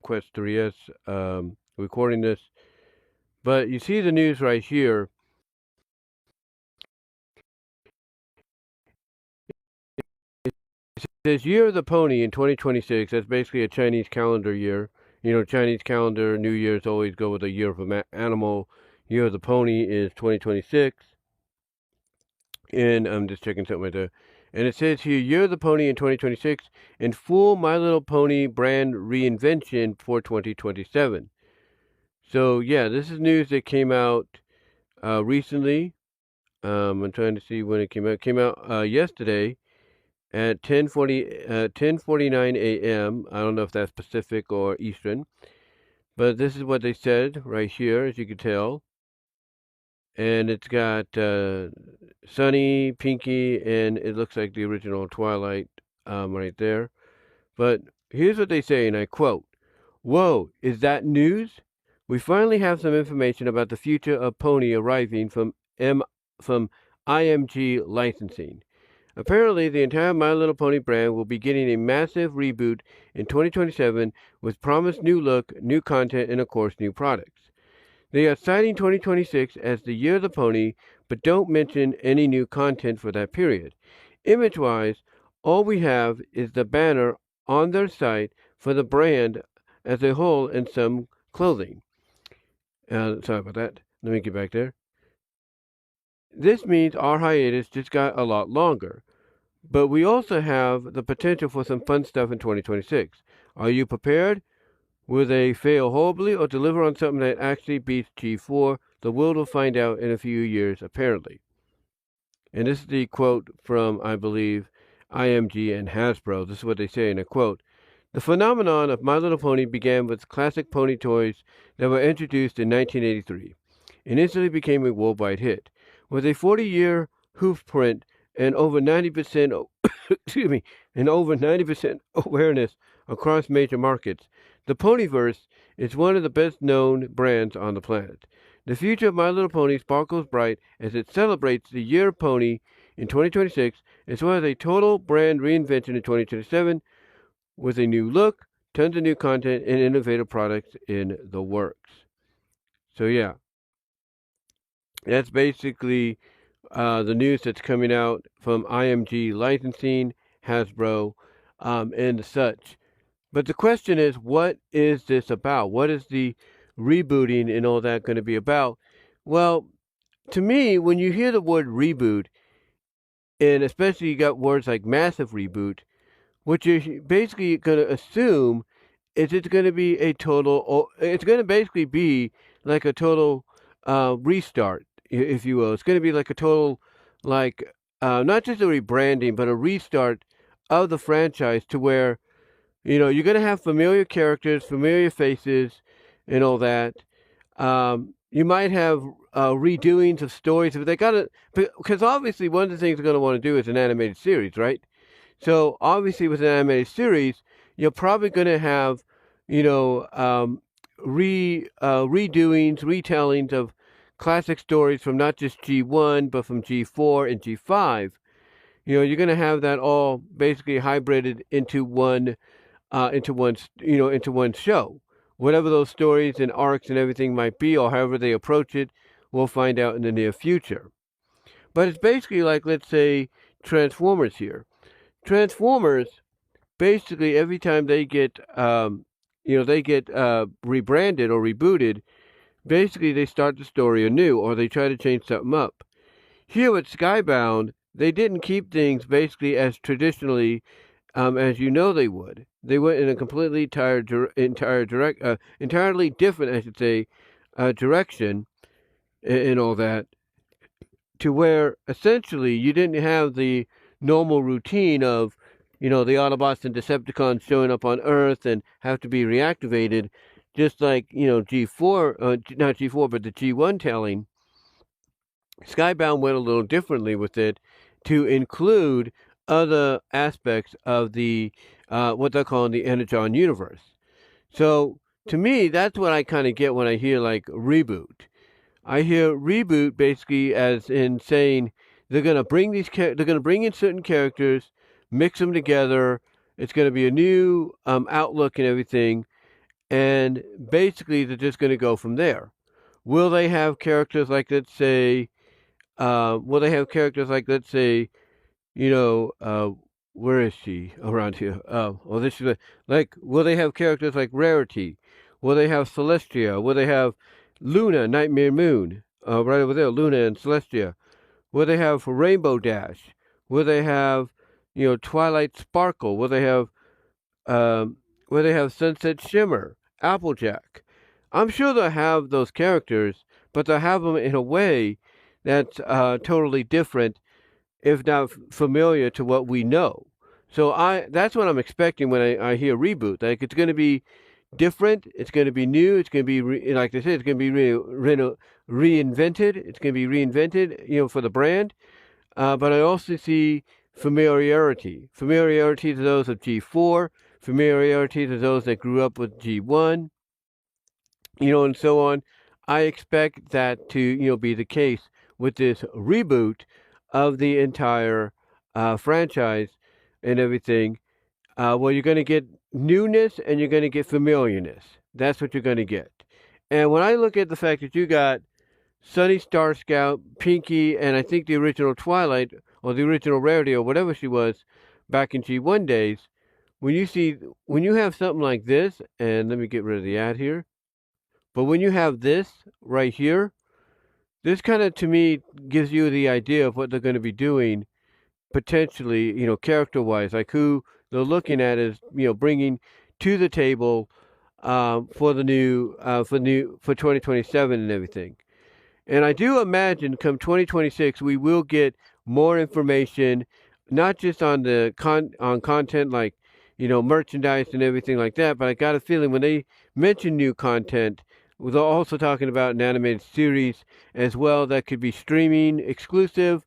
Quest 3S recording this. But you see the news right here. It says Year of the Pony in 2026. That's basically a Chinese calendar year. You know, Chinese calendar, New Year's always go with a year of an animal. Year of the Pony is 2026. And I'm just checking something right there. And it says here, Year of the Pony in 2026 and full My Little Pony brand reinvention for 2027. So, yeah, this is news that came out recently. I'm trying to see when it came out. It came out yesterday at 10:49 a.m. I don't know if that's Pacific or Eastern, but this is what they said right here, as you can tell. And it's got Sunny, Pinky, and it looks like the original Twilight right there. But here's what they say, and I quote, "Whoa, is that news? We finally have some information about the future of Pony arriving from IMG licensing. Apparently, the entire My Little Pony brand will be getting a massive reboot in 2027 with promised new look, new content, and of course, new products. They are citing 2026 as the year of the pony, but don't mention any new content for that period. Image-wise, all we have is the banner on their site for the brand as a whole and some clothing." Sorry about that. Let me get back there. "This means our hiatus just got a lot longer. But we also have the potential for some fun stuff in 2026. Are you prepared? Will they fail horribly or deliver on something that actually beats G4? The world will find out in a few years, apparently." And this is the quote from, I believe, IMG and Hasbro. This is what they say in a quote. "The phenomenon of My Little Pony began with classic pony toys that were introduced in 1983 and instantly became a worldwide hit. With a 40-year hoofprint and over 90% excuse me, and over 90% awareness across major markets, the Ponyverse is one of the best-known brands on the planet. The future of My Little Pony sparkles bright as it celebrates the Year of Pony in 2026, as well as a total brand reinvention in 2027, with a new look, tons of new content, and innovative products in the works." So yeah, that's basically the news that's coming out from IMG licensing, Hasbro, and such. But the question is, what is this about? What is the rebooting and all that going to be about? Well, to me, when you hear the word reboot, and especially you got words like massive reboot, what you're basically going to assume is it's going to be a total, it's going to basically be like a total restart, if you will. It's going to be like a total, like, not just a rebranding, but a restart of the franchise to where, you know, you're going to have familiar characters, familiar faces, and all that. You might have redoings of stories, but they got to, because obviously one of the things they're going to want to do is an animated series, right? So obviously with an animated series, you're probably going to have, you know, redoings, retellings of classic stories from not just G1, but from G4 and G5. You know, you're going to have that all basically hybrided into one show. Whatever those stories and arcs and everything might be, or however they approach it, we'll find out in the near future. But it's basically like, let's say, Transformers here. Transformers, basically, every time they get, rebranded or rebooted, basically they start the story anew, or they try to change something up. Here at Skybound, they didn't keep things basically as traditionally as you know they would. They went in a completely entirely different, I should say, direction and all that, to where essentially you didn't have the normal routine of, you know, the Autobots and Decepticons showing up on Earth and have to be reactivated, just like, you know, G4, not G4, but the G1 telling. Skybound went a little differently with it to include other aspects of the what they're calling the Energon universe. So to me, that's what I kind of get when I hear like reboot. I hear reboot basically as in saying they're going to bring they're going to bring in certain characters, mix them together. It's going to be a new outlook and everything, and basically they're just going to go from there. Will they have characters like, let's say, will they have characters like, let's say, you know, where is she around here? Oh, this is like, will they have characters like Rarity? Will they have Celestia? Will they have Luna, Nightmare Moon? Right over there, Luna and Celestia. Will they have Rainbow Dash? Will they have, Twilight Sparkle? Um, will they have Sunset Shimmer, Applejack? I'm sure they'll have those characters, but they'll have them in a way that's totally different, if not familiar to what we know. So that's what I'm expecting when I hear reboot. Like, it's going to be different. It's going to be new. It's going to be like I said. It's going to be reinvented. It's going to be reinvented, for the brand. But I also see familiarity. Familiarity to those of G4. Familiarity to those that grew up with G1. And so on. I expect that to, be the case with this reboot of the entire franchise and everything. Well, you're going to get newness and you're going to get familiarness. That's what you're going to get. And when I look at the fact that you got Sunny Star Scout, Pinky, and I think the original Twilight, or the original Rarity, or whatever she was back in G1 days, when you have something like this, and let me get rid of the ad here, but when you have this right here, this kind of, to me, gives you the idea of what they're going to be doing potentially, character-wise, like who they're looking at is, bringing to the table for 2027 and everything. And I do imagine come 2026 we will get more information, not just on the content like, merchandise and everything like that, but I got a feeling when they mention new content, they're also talking about an animated series as well that could be streaming exclusive,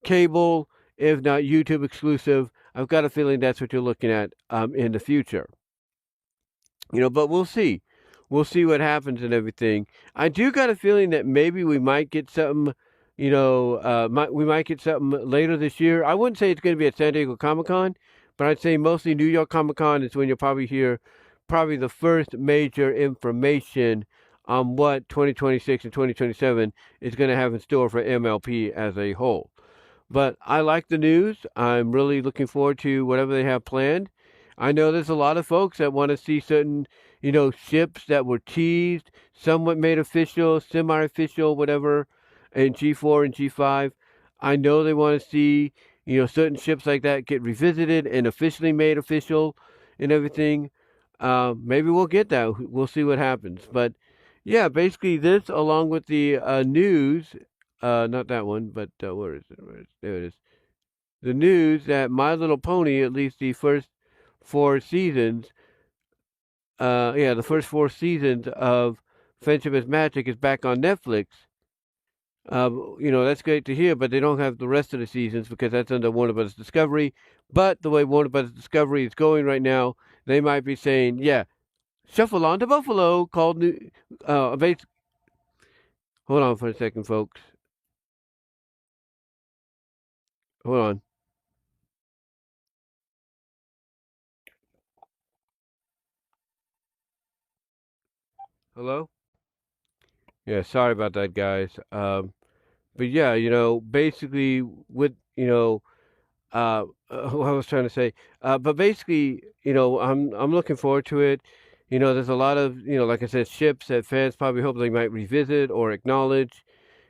cable, if not YouTube exclusive. I've got a feeling that's what you're looking at in the future. But we'll see. We'll see what happens and everything. I do got a feeling that maybe we might get something, we might get something later this year. I wouldn't say it's going to be at San Diego Comic-Con, but I'd say mostly New York Comic-Con is when you'll probably hear the first major information on what 2026 and 2027 is going to have in store for MLP as a whole. But I like the news. I'm really looking forward to whatever they have planned. I know there's a lot of folks that want to see certain, ships that were teased, somewhat made official, semi-official, whatever, in G4 and G5. I know they want to see, certain ships like that get revisited and officially made official and everything. Maybe we'll get that. We'll see what happens. But yeah, basically this, along with the news, not that one, but where is it? There it is. The news that My Little Pony, at least the first 4 seasons, the first 4 seasons of Friendship is Magic is back on Netflix. That's great to hear, but they don't have the rest of the seasons because that's under Warner Brothers Discovery. But the way Warner Brothers Discovery is going right now, they might be saying, yeah, Shuffle on to Buffalo, called new, hold on for a second, folks. Hold on. Hello? Yeah, sorry about that, guys. But yeah, basically with, what I was trying to say. But basically, I'm looking forward to it. There's a lot of, like I said, ships that fans probably hope they might revisit or acknowledge.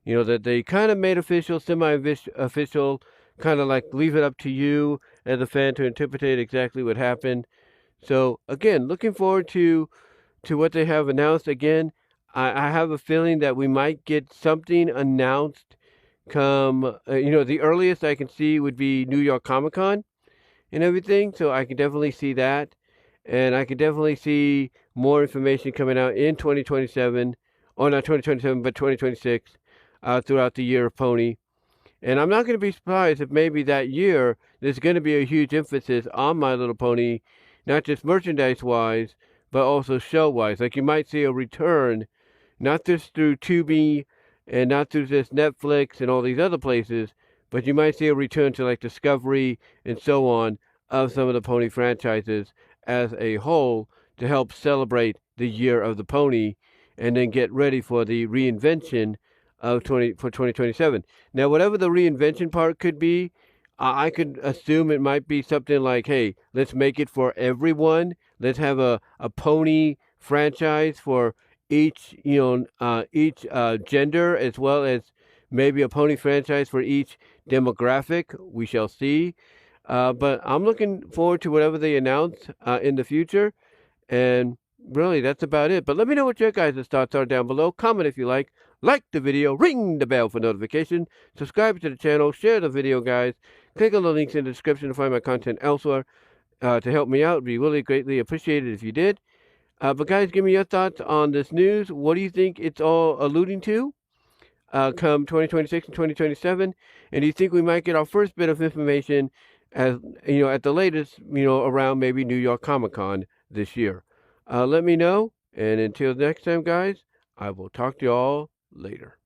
That they kind of made official, semi-official, kind of like leave it up to you as a fan to interpret exactly what happened. So again, looking forward to what they have announced. Again, I have a feeling that we might get something announced come, the earliest I can see would be New York Comic Con and everything. So I can definitely see that. And I can definitely see more information coming out in 2027, or not 2027, but 2026, throughout the year of Pony. And I'm not going to be surprised if maybe that year there's going to be a huge emphasis on My Little Pony, not just merchandise-wise, but also show-wise. Like you might see a return, not just through Tubi and not through just Netflix and all these other places, but you might see a return to like Discovery and so on of some of the Pony franchises as a whole to help celebrate the year of the pony and then get ready for the reinvention of 2027. Now, whatever the reinvention part could be, I could assume it might be something like, hey, let's make it for everyone. Let's have a pony franchise for each, each gender, as well as maybe a pony franchise for each demographic. We shall see. But I'm looking forward to whatever they announce in the future. And really, that's about it. But let me know what your guys' thoughts are down below. Comment if you like the video, ring the bell for notification, subscribe to the channel, share the video, guys. Click on the links in the description to find my content elsewhere to help me out. It'd be really greatly appreciated if you did. But guys, give me your thoughts on this news. What do you think it's all alluding to come 2026 and 2027? And do you think we might get our first bit of information as at the latest, around maybe New York Comic Con this year? Let me know. And until next time, guys, I will talk to you all later.